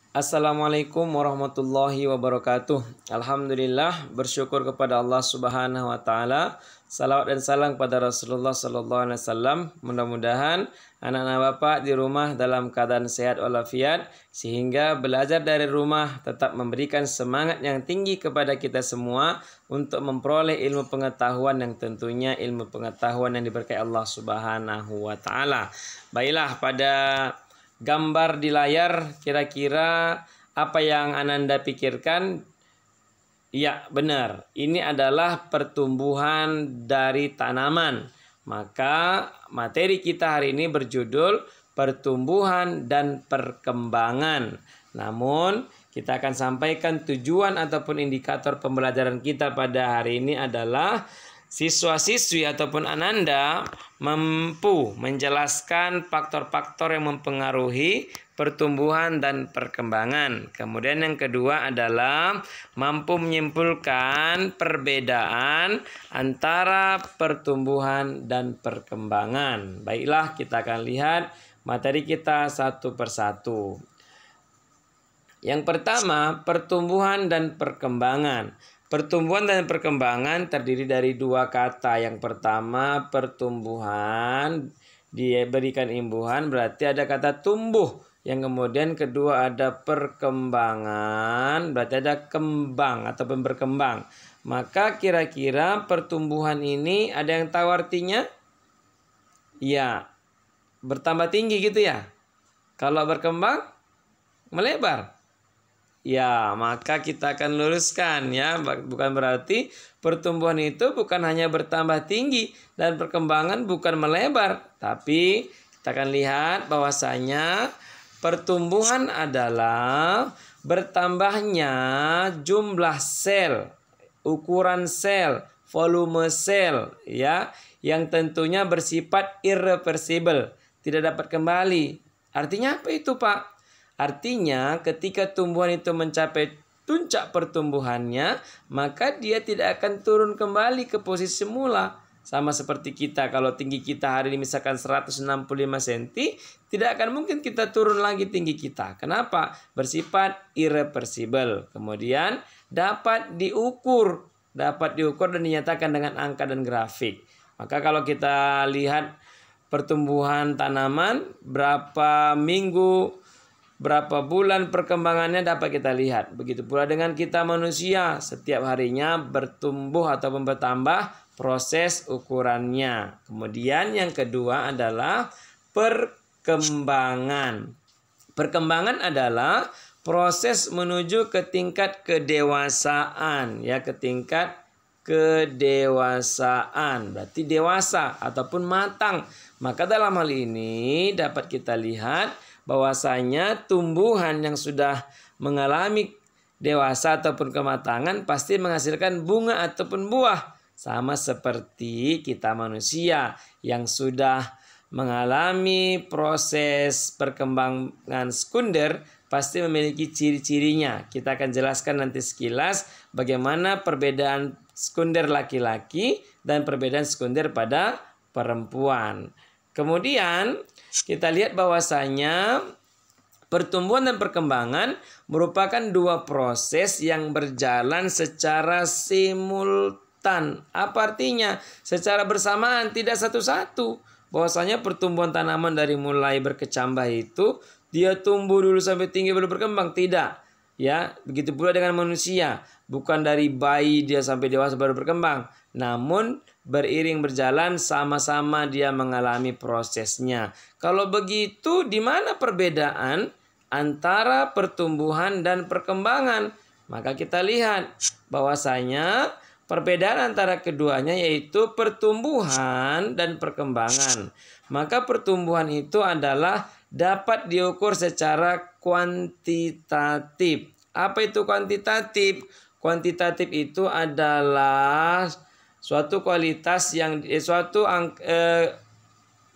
Assalamualaikum warahmatullahi wabarakatuh. Alhamdulillah, bersyukur kepada Allah Subhanahu wa taala. Salawat dan salam kepada Rasulullah sallallahu alaihi wasallam. Mudah-mudahan anak-anak Bapak di rumah dalam keadaan sehat walafiat sehingga belajar dari rumah tetap memberikan semangat yang tinggi kepada kita semua untuk memperoleh ilmu pengetahuan yang tentunya ilmu pengetahuan yang diberkahi Allah Subhanahu wa taala. Baiklah, pada gambar di layar kira-kira apa yang Ananda pikirkan? Ya, benar. Ini adalah pertumbuhan dari tanaman. Maka materi kita hari ini berjudul pertumbuhan dan perkembangan. Namun kita akan sampaikan tujuan ataupun indikator pembelajaran kita pada hari ini adalah siswa-siswi ataupun Ananda mampu menjelaskan faktor-faktor yang mempengaruhi pertumbuhan dan perkembangan. Kemudian yang kedua adalah mampu menyimpulkan perbedaan antara pertumbuhan dan perkembangan. Baiklah, kita akan lihat materi kita satu persatu. Yang pertama, pertumbuhan dan perkembangan. Pertumbuhan dan perkembangan terdiri dari dua kata. Yang pertama, pertumbuhan, diberikan imbuhan berarti ada kata tumbuh. Yang kemudian kedua ada perkembangan, berarti ada kembang ataupun berkembang. Maka kira-kira pertumbuhan ini ada yang tahu artinya? Ya, bertambah tinggi gitu ya. Kalau berkembang, melebar. Ya, maka kita akan luruskan ya. Bukan berarti pertumbuhan itu bukan hanya bertambah tinggi dan perkembangan bukan melebar. Tapi kita akan lihat bahwasanya pertumbuhan adalah bertambahnya jumlah sel, ukuran sel, volume sel ya, yang tentunya bersifat irreversible, tidak dapat kembali. Artinya apa itu, Pak? Artinya ketika tumbuhan itu mencapai puncak pertumbuhannya, maka dia tidak akan turun kembali ke posisi semula. Sama seperti kita, kalau tinggi kita hari ini misalkan 165 cm, tidak akan mungkin kita turun lagi tinggi kita. Kenapa? Bersifat irreversible. Kemudian dapat diukur dan dinyatakan dengan angka dan grafik. Maka kalau kita lihat pertumbuhan tanaman, berapa minggu, berapa bulan perkembangannya dapat kita lihat. Begitu pula dengan kita manusia, setiap harinya bertumbuh ataupun bertambah proses ukurannya. Kemudian yang kedua adalah perkembangan. Perkembangan adalah proses menuju ke tingkat kedewasaan, ya, ke tingkat kedewasaan. Berarti dewasa ataupun matang. Maka dalam hal ini dapat kita lihat bahwasanya tumbuhan yang sudah mengalami dewasa ataupun kematangan pasti menghasilkan bunga ataupun buah. Sama seperti kita manusia yang sudah mengalami proses perkembangan sekunder pasti memiliki ciri-cirinya. Kita akan jelaskan nanti sekilas bagaimana perbedaan sekunder laki-laki dan perbedaan sekunder pada perempuan. Kemudian kita lihat bahwasanya pertumbuhan dan perkembangan merupakan dua proses yang berjalan secara simultan. Apa artinya? Secara bersamaan, tidak satu-satu. Bahwasanya pertumbuhan tanaman dari mulai berkecambah itu dia tumbuh dulu sampai tinggi baru berkembang, tidak. Ya, begitu pula dengan manusia. Bukan dari bayi dia sampai dewasa baru berkembang. Namun beriring berjalan sama-sama dia mengalami prosesnya. Kalau begitu, di mana perbedaan antara pertumbuhan dan perkembangan? Maka kita lihat bahwasanya perbedaan antara keduanya yaitu pertumbuhan dan perkembangan. Maka pertumbuhan itu adalah dapat diukur secara kuantitatif. Apa itu kuantitatif? Kuantitatif itu adalah suatu kualitas yang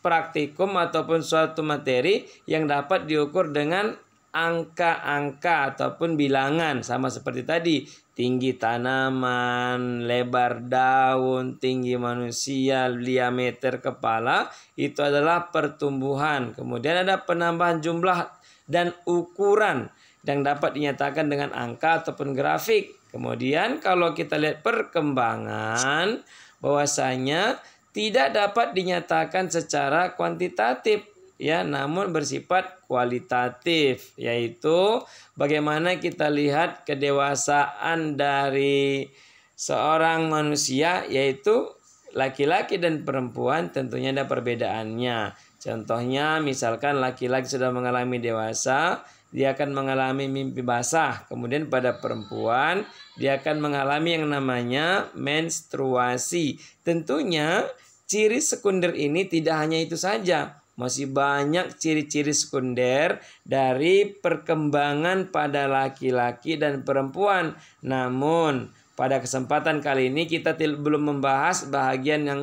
praktikum ataupun suatu materi yang dapat diukur dengan angka-angka ataupun bilangan. Sama seperti tadi, tinggi tanaman, lebar daun, tinggi manusia, diameter kepala, itu adalah pertumbuhan. Kemudian ada penambahan jumlah dan ukuran yang dapat dinyatakan dengan angka ataupun grafik. Kemudian kalau kita lihat perkembangan, bahwasanya tidak dapat dinyatakan secara kuantitatif, ya, namun bersifat kualitatif, yaitu bagaimana kita lihat kedewasaan dari seorang manusia, yaitu laki-laki dan perempuan tentunya ada perbedaannya. Contohnya misalkan laki-laki sudah mengalami dewasa, dia akan mengalami mimpi basah. Kemudian pada perempuan dia akan mengalami yang namanya menstruasi. Tentunya ciri sekunder ini tidak hanya itu saja. Masih banyak ciri-ciri sekunder dari perkembangan pada laki-laki dan perempuan. Namun pada kesempatan kali ini kita belum membahas bahagian yang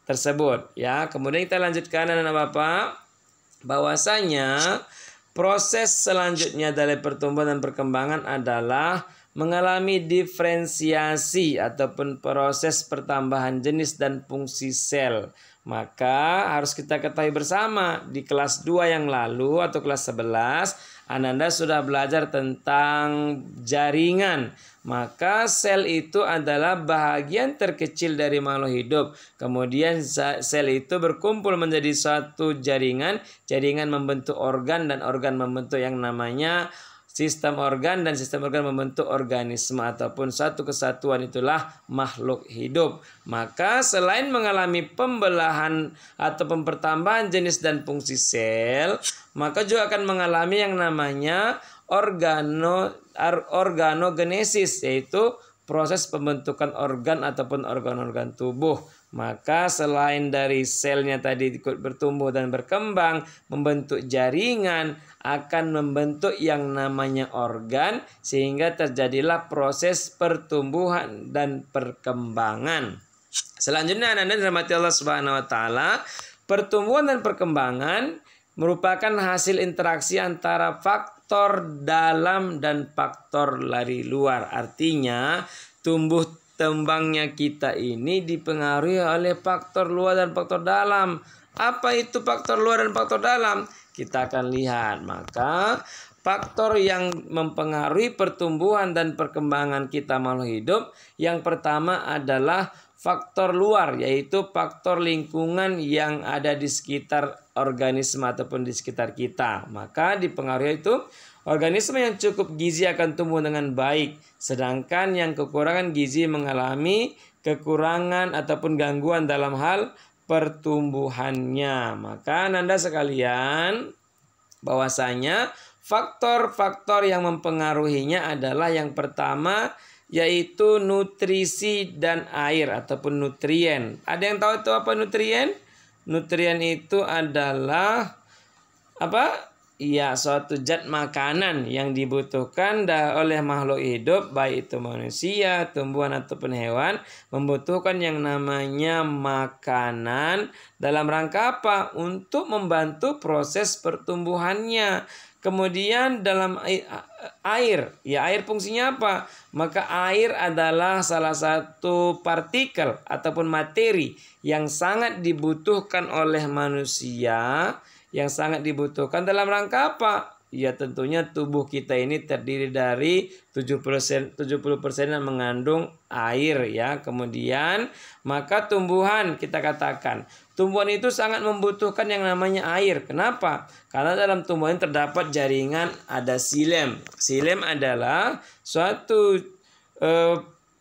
tersebut, ya. Kemudian kita lanjutkan anak Bapak, bahwasanya proses selanjutnya dari pertumbuhan dan perkembangan adalah mengalami diferensiasi ataupun proses pertambahan jenis dan fungsi sel. Maka harus kita ketahui bersama di kelas 2 yang lalu atau kelas 11 Ananda sudah belajar tentang jaringan. Maka sel itu adalah bahagian terkecil dari makhluk hidup. Kemudian sel itu berkumpul menjadi satu jaringan. Jaringan membentuk organ dan organ membentuk yang namanya sistem organ, dan sistem organ membentuk organisme ataupun satu kesatuan, itulah makhluk hidup. Maka selain mengalami pembelahan atau pertambahan jenis dan fungsi sel, maka juga akan mengalami yang namanya organogenesis, yaitu proses pembentukan organ ataupun organ-organ tubuh. Maka selain dari selnya tadi ikut bertumbuh dan berkembang, membentuk jaringan, akan membentuk yang namanya organ, sehingga terjadilah proses pertumbuhan dan perkembangan. Selanjutnya Anda dirahmati Allah Subhanahu wa taala, pertumbuhan dan perkembangan merupakan hasil interaksi antara faktor dalam dan faktor dari luar. Artinya tumbuh kembangnya kita ini dipengaruhi oleh faktor luar dan faktor dalam. Apa itu faktor luar dan faktor dalam? Kita akan lihat. Maka faktor yang mempengaruhi pertumbuhan dan perkembangan kita makhluk hidup, yang pertama adalah faktor luar, yaitu faktor lingkungan yang ada di sekitar organisme ataupun di sekitar kita. Maka dipengaruhi itu organisme yang cukup gizi akan tumbuh dengan baik, sedangkan yang kekurangan gizi mengalami kekurangan ataupun gangguan dalam hal pertumbuhannya. Maka Anda sekalian, bahwasanya faktor-faktor yang mempengaruhinya adalah yang pertama yaitu nutrisi dan air ataupun nutrien. Ada yang tahu itu apa nutrien? Nutrien itu adalah apa? Ya, suatu zat makanan yang dibutuhkan oleh makhluk hidup, baik itu manusia, tumbuhan ataupun hewan, membutuhkan yang namanya makanan dalam rangka apa? Untuk membantu proses pertumbuhannya. Kemudian dalam air, ya air fungsinya apa? Maka air adalah salah satu partikel ataupun materi yang sangat dibutuhkan oleh manusia, yang sangat dibutuhkan dalam rangka apa? Ya tentunya tubuh kita ini terdiri dari 70% yang mengandung air, ya. Kemudian maka tumbuhan, kita katakan tumbuhan itu sangat membutuhkan yang namanya air. Kenapa? Karena dalam tumbuhan terdapat jaringan, ada xilem. Xilem adalah suatu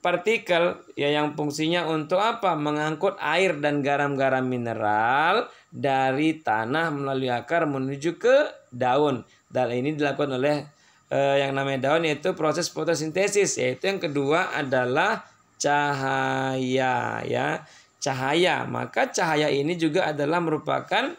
partikel ya yang fungsinya untuk apa? Mengangkut air dan garam-garam mineral dari tanah melalui akar menuju ke daun. Dan ini dilakukan oleh yang namanya daun, yaitu proses fotosintesis. Yaitu yang kedua adalah cahaya, ya. Cahaya. Maka cahaya ini juga adalah merupakan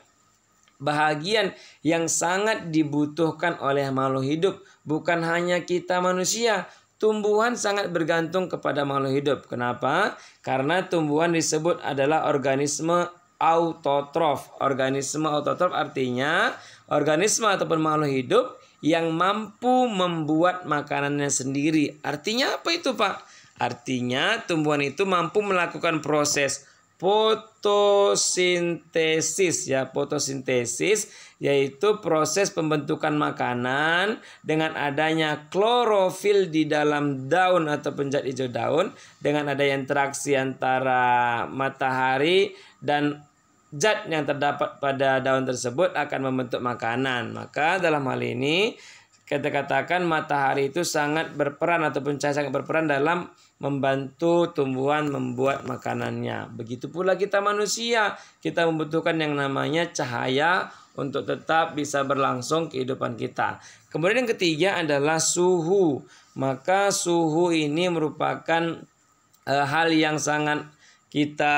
bahagian yang sangat dibutuhkan oleh makhluk hidup. Bukan hanya kita manusia, tumbuhan sangat bergantung kepada makhluk hidup. Kenapa? Karena tumbuhan disebut adalah organisme autotrof. Organisme autotrof artinya organisme ataupun makhluk hidup yang mampu membuat makanannya sendiri. Artinya apa itu, Pak? Artinya tumbuhan itu mampu melakukan proses fotosintesis ya. Fotosintesis yaitu proses pembentukan makanan dengan adanya klorofil di dalam daun ataupun zat hijau daun, dengan adanya interaksi antara matahari dan zat yang terdapat pada daun tersebut akan membentuk makanan. Maka dalam hal ini kita katakan matahari itu sangat berperan ataupun cahaya sangat berperan dalam membantu tumbuhan membuat makanannya. Begitu pula kita manusia, kita membutuhkan yang namanya cahaya untuk tetap bisa berlangsung kehidupan kita. Kemudian yang ketiga adalah suhu. Maka suhu ini merupakan hal yang sangat kita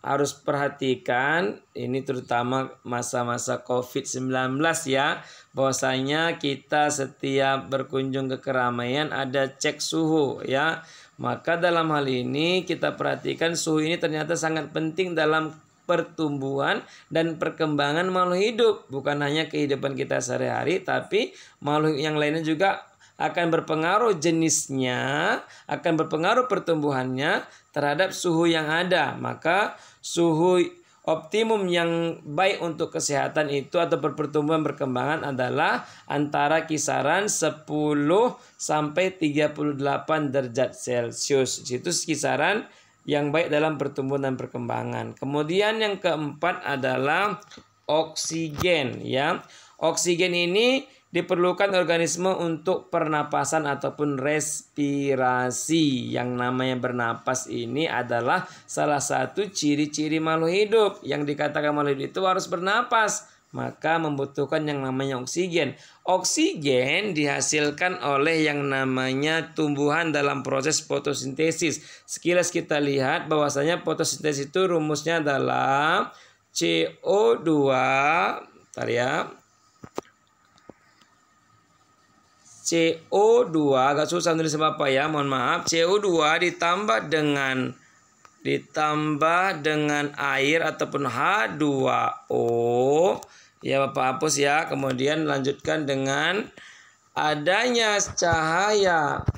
harus perhatikan, ini terutama masa-masa COVID-19 ya, bahwasanya kita setiap berkunjung ke keramaian ada cek suhu ya. Maka dalam hal ini kita perhatikan suhu ini ternyata sangat penting dalam pertumbuhan dan perkembangan makhluk hidup. Bukan hanya kehidupan kita sehari-hari, tapi makhluk yang lainnya juga akan berpengaruh jenisnya, akan berpengaruh pertumbuhannya terhadap suhu yang ada. Maka suhu optimum yang baik untuk kesehatan itu atau pertumbuhan perkembangan adalah antara kisaran 10 sampai 38 derajat Celcius. Itu kisaran yang baik dalam pertumbuhan dan perkembangan. Kemudian yang keempat adalah oksigen ya. Oksigen ini diperlukan organisme untuk pernapasan ataupun respirasi. Yang namanya bernapas ini adalah salah satu ciri-ciri makhluk hidup. Yang dikatakan makhluk hidup itu harus bernapas, maka membutuhkan yang namanya oksigen. Oksigen dihasilkan oleh yang namanya tumbuhan dalam proses fotosintesis. Sekilas kita lihat bahwasanya fotosintesis itu rumusnya adalah CO2, bentar ya. CO2, agak susah nulis apa ya, mohon maaf. CO2 ditambah dengan air ataupun H2O. Ya Bapak hapus ya. Kemudian lanjutkan dengan adanya cahaya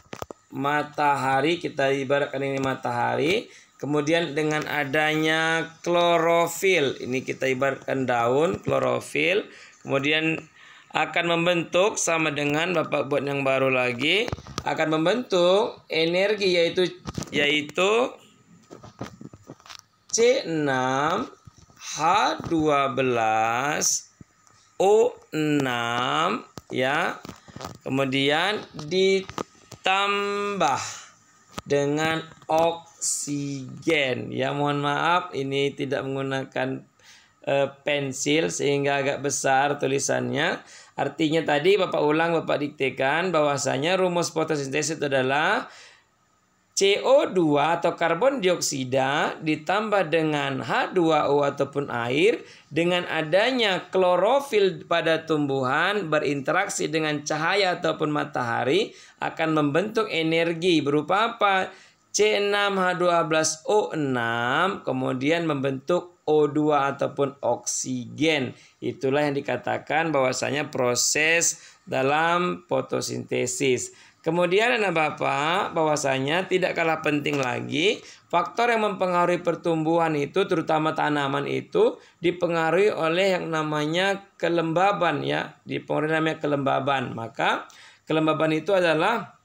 matahari, kita ibaratkan ini matahari. Kemudian dengan adanya klorofil, ini kita ibaratkan daun, klorofil. Kemudian akan membentuk sama dengan Bapak buat yang baru lagi, akan membentuk energi yaitu C6H12O6 ya. Kemudian ditambah dengan oksigen ya. Mohon maaf ini tidak menggunakan pensil sehingga agak besar tulisannya. Artinya tadi Bapak ulang, Bapak diktekan bahwasanya rumus fotosintesis itu adalah CO2 atau karbon dioksida ditambah dengan H2O ataupun air, dengan adanya klorofil pada tumbuhan berinteraksi dengan cahaya ataupun matahari akan membentuk energi berupa apa? C6H12O6 kemudian membentuk O2 ataupun oksigen. Itulah yang dikatakan bahwasanya proses dalam fotosintesis. Kemudian anak Bapak, bahwasanya tidak kalah penting lagi faktor yang mempengaruhi pertumbuhan itu, terutama tanaman itu dipengaruhi oleh yang namanya kelembaban ya, dipengaruhi namanya kelembaban. Maka kelembaban itu adalah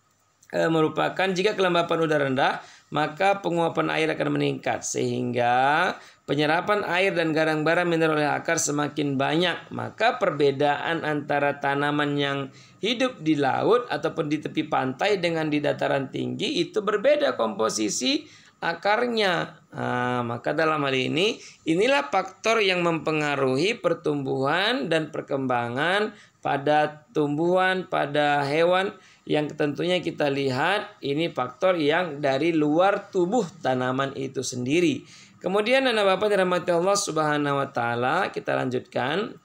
merupakan jika kelembapan udara rendah, maka penguapan air akan meningkat sehingga penyerapan air dan barang-barang mineral oleh akar semakin banyak. Maka perbedaan antara tanaman yang hidup di laut ataupun di tepi pantai dengan di dataran tinggi itu berbeda komposisi akarnya. Maka dalam hal ini inilah faktor yang mempengaruhi pertumbuhan dan perkembangan pada tumbuhan, pada hewan yang tentunya kita lihat ini faktor yang dari luar tubuh tanaman itu sendiri. Kemudian anak Bapak dirahmati Allah Subhanahu wa taala, kita lanjutkan.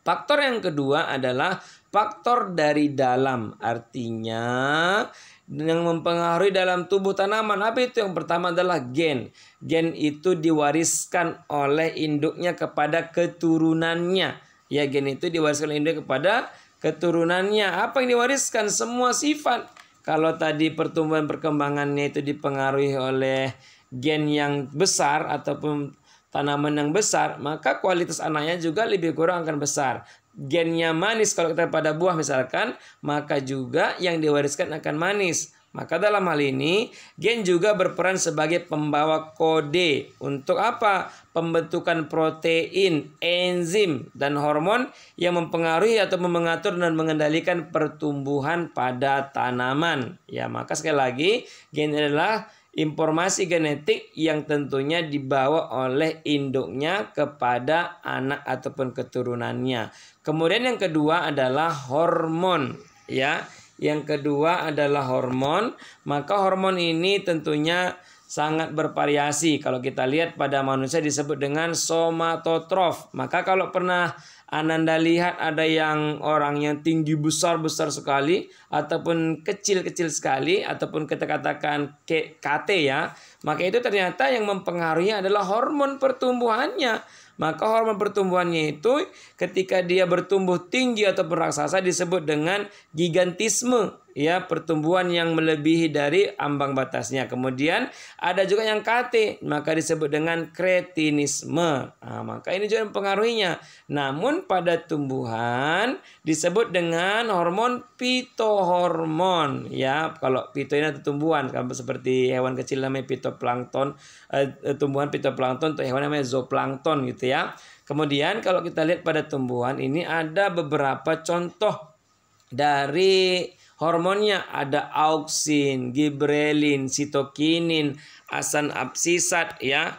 Faktor yang kedua adalah faktor dari dalam. Artinya yang mempengaruhi dalam tubuh tanaman. Apa itu? Yang pertama adalah gen. Gen itu diwariskan oleh induknya kepada keturunannya. Ya, gen itu diwariskan oleh induk kepada keturunannya. Apa yang diwariskan? Semua sifat. Kalau tadi pertumbuhan perkembangannya itu dipengaruhi oleh gen yang besar ataupun tanaman yang besar, maka kualitas anaknya juga lebih kurang akan besar. Gennya manis kalau kita pada buah misalkan, maka juga yang diwariskan akan manis. Maka dalam hal ini, gen juga berperan sebagai pembawa kode. Untuk apa? Pembentukan protein, enzim, dan hormon yang mempengaruhi atau mengatur dan mengendalikan pertumbuhan pada tanaman. Ya, maka sekali lagi, gen adalah informasi genetik yang tentunya dibawa oleh induknya kepada anak ataupun keturunannya. Kemudian yang kedua adalah hormon, ya. Yang kedua adalah hormon. Maka hormon ini tentunya sangat bervariasi. Kalau kita lihat pada manusia disebut dengan somatotrof. Maka kalau pernah Ananda lihat ada yang orang yang tinggi besar-besar sekali ataupun kecil-kecil sekali ataupun kita katakan KT ya, maka itu ternyata yang mempengaruhi adalah hormon pertumbuhannya. Maka hormon pertumbuhannya itu ketika dia bertumbuh tinggi ataupun raksasa disebut dengan gigantisme, ya, pertumbuhan yang melebihi dari ambang batasnya. Kemudian ada juga yang KT, maka disebut dengan kretinisme. Nah, maka ini juga mempengaruhinya. Namun pada tumbuhan disebut dengan hormon fitohormon, ya. Kalau fito ini tumbuhan, seperti hewan kecil namanya fitoplankton, tumbuhan fitoplankton, untuk hewan namanya zooplankton gitu ya. Kemudian kalau kita lihat pada tumbuhan ini ada beberapa contoh dari hormonnya, ada auksin, gibrelin, sitokinin, asam absisat, ya,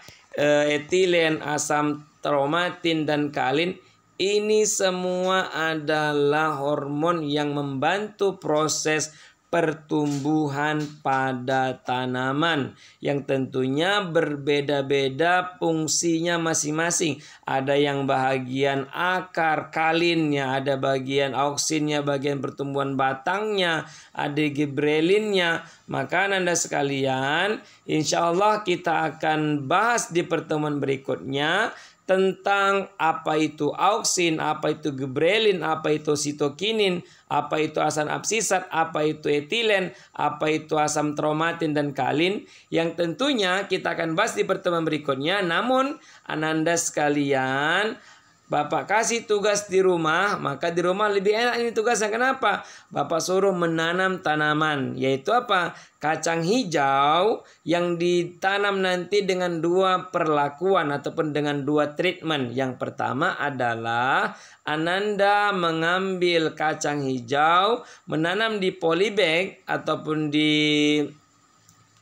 etilen, asam tromatin, dan kalin. Ini semua adalah hormon yang membantu proses pertumbuhan pada tanaman yang tentunya berbeda-beda fungsinya masing-masing. Ada yang bagian akar kalinnya, ada bagian auksinnya, bagian pertumbuhan batangnya, ada gibrelinnya. Maka Anda sekalian, insya Allah kita akan bahas di pertemuan berikutnya tentang apa itu auksin, apa itu gibrelin, apa itu sitokinin, apa itu asam absisat, apa itu etilen, apa itu asam tromatin dan kalin, yang tentunya kita akan bahas di pertemuan berikutnya. Namun Ananda sekalian, Bapak kasih tugas di rumah, maka di rumah lebih enak ini tugasnya. Kenapa? Bapak suruh menanam tanaman, yaitu apa? Kacang hijau yang ditanam nanti dengan dua perlakuan ataupun dengan dua treatment. Yang pertama adalah Ananda mengambil kacang hijau, menanam di polybag ataupun di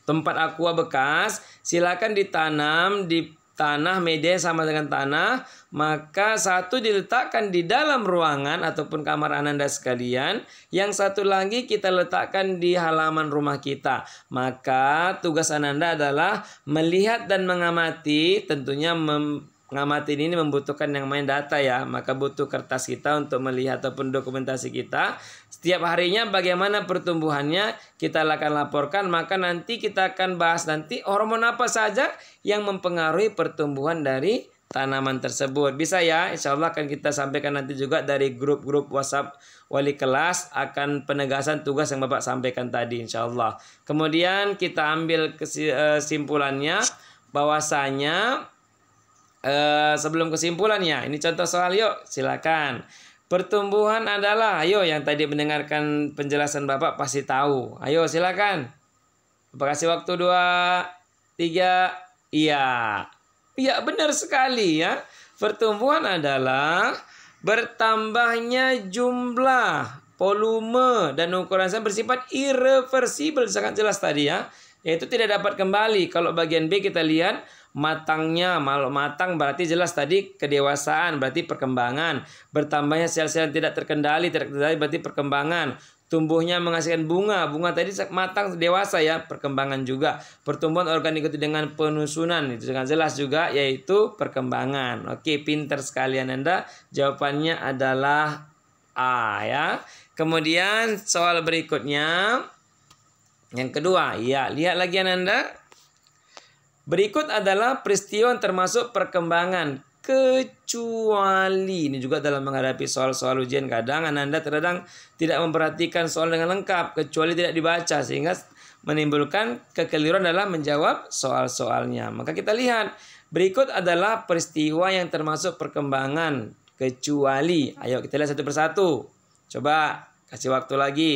tempat aqua bekas. Silakan ditanam di tanah media sama dengan tanah, maka satu diletakkan di dalam ruangan ataupun kamar Ananda sekalian, yang satu lagi kita letakkan di halaman rumah kita. Maka tugas Ananda adalah melihat dan mengamati. Tentunya mengamati ini membutuhkan yang main data ya, maka butuh kertas kita untuk melihat ataupun dokumentasi kita. Setiap harinya bagaimana pertumbuhannya kita akan laporkan. Maka nanti kita akan bahas nanti hormon apa saja yang mempengaruhi pertumbuhan dari tanaman tersebut. Bisa ya, insya Allah akan kita sampaikan nanti juga dari grup-grup WhatsApp wali kelas akan penegasan tugas yang Bapak sampaikan tadi insya Allah. Kemudian kita ambil kesimpulannya bahwasanya sebelum kesimpulannya, ini contoh soal, yuk silakan. Pertumbuhan adalah, ayo yang tadi mendengarkan penjelasan Bapak pasti tahu. Ayo silakan. Bapak kasih waktu 2, 3. Iya. Iya benar sekali ya. Pertumbuhan adalah bertambahnya jumlah, volume, dan ukuran yang bersifat irreversibel. Sangat jelas tadi ya. Yaitu tidak dapat kembali. Kalau bagian B kita lihat matangnya, kalau matang berarti jelas tadi kedewasaan, berarti perkembangan. Bertambahnya sel-sel yang tidak terkendali berarti perkembangan. Tumbuhnya menghasilkan bunga, bunga tadi matang dewasa ya, perkembangan juga. Pertumbuhan organik itu dengan penusunan, itu sangat jelas juga, yaitu perkembangan. Oke, pinter sekalian Anda. Jawabannya adalah A ya. Kemudian soal berikutnya, yang kedua, ya lihat lagi Anda. Berikut adalah peristiwa yang termasuk perkembangan kecuali. Ini juga dalam menghadapi soal-soal ujian kadang Anda terkadang tidak memperhatikan soal dengan lengkap, kecuali tidak dibaca, sehingga menimbulkan kekeliruan dalam menjawab soal-soalnya. Maka kita lihat, berikut adalah peristiwa yang termasuk perkembangan kecuali. Ayo kita lihat satu persatu. Coba kasih waktu lagi.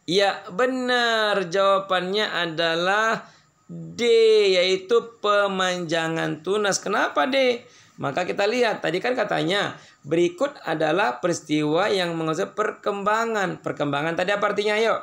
Ya, benar. Jawabannya adalah D, yaitu pemanjangan tunas. Kenapa D? Maka kita lihat, tadi kan katanya berikut adalah peristiwa yang mengusung perkembangan. Perkembangan tadi apa artinya? Yuk.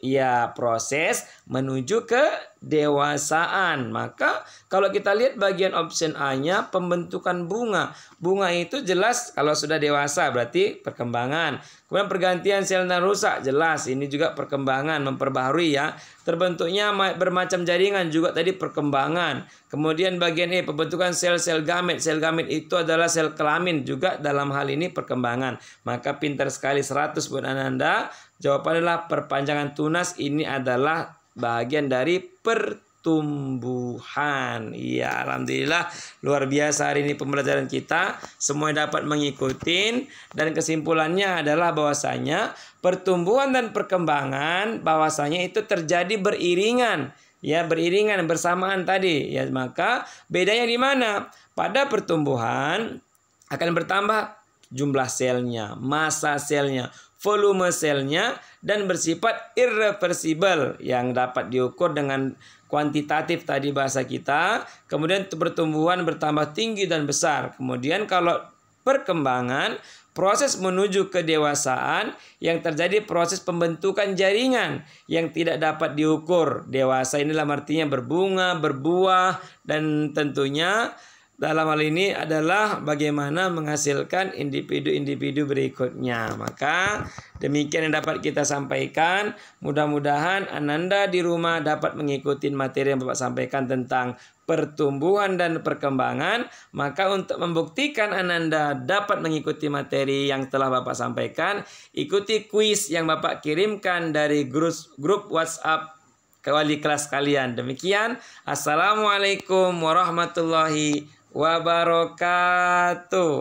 Ya, proses menuju ke dewasaan. Maka kalau kita lihat bagian option A-nya, pembentukan bunga. Bunga itu jelas kalau sudah dewasa berarti perkembangan. Kemudian pergantian sel dan rusak, jelas ini juga perkembangan, memperbaharui ya. Terbentuknya bermacam jaringan juga tadi perkembangan. Kemudian bagian E, pembentukan sel-sel gamet. Sel gamet itu adalah sel kelamin, juga dalam hal ini perkembangan. Maka pintar sekali 100 buat Ananda. Jawabannya adalah perpanjangan tunas, ini adalah bagian dari pertumbuhan. Iya, alhamdulillah luar biasa hari ini pembelajaran kita. Semua dapat mengikuti dan kesimpulannya adalah bahwasanya pertumbuhan dan perkembangan bahwasanya itu terjadi beriringan. Ya, beriringan bersamaan tadi. Ya, maka bedanya di mana? Pada pertumbuhan akan bertambah jumlah selnya, massa selnya, volume selnya, dan bersifat irreversibel yang dapat diukur dengan kuantitatif tadi bahasa kita. Kemudian pertumbuhan bertambah tinggi dan besar. Kemudian kalau perkembangan, proses menuju kedewasaan yang terjadi proses pembentukan jaringan yang tidak dapat diukur. Dewasa ini dalam artinya berbunga, berbuah, dan tentunya dalam hal ini adalah bagaimana menghasilkan individu-individu berikutnya. Maka demikian yang dapat kita sampaikan. Mudah-mudahan Ananda di rumah dapat mengikuti materi yang Bapak sampaikan tentang pertumbuhan dan perkembangan. Maka untuk membuktikan Ananda dapat mengikuti materi yang telah Bapak sampaikan, ikuti kuis yang Bapak kirimkan dari grup WhatsApp ke wali kelas kalian. Demikian. Assalamualaikum warahmatullahi wabarakatuh.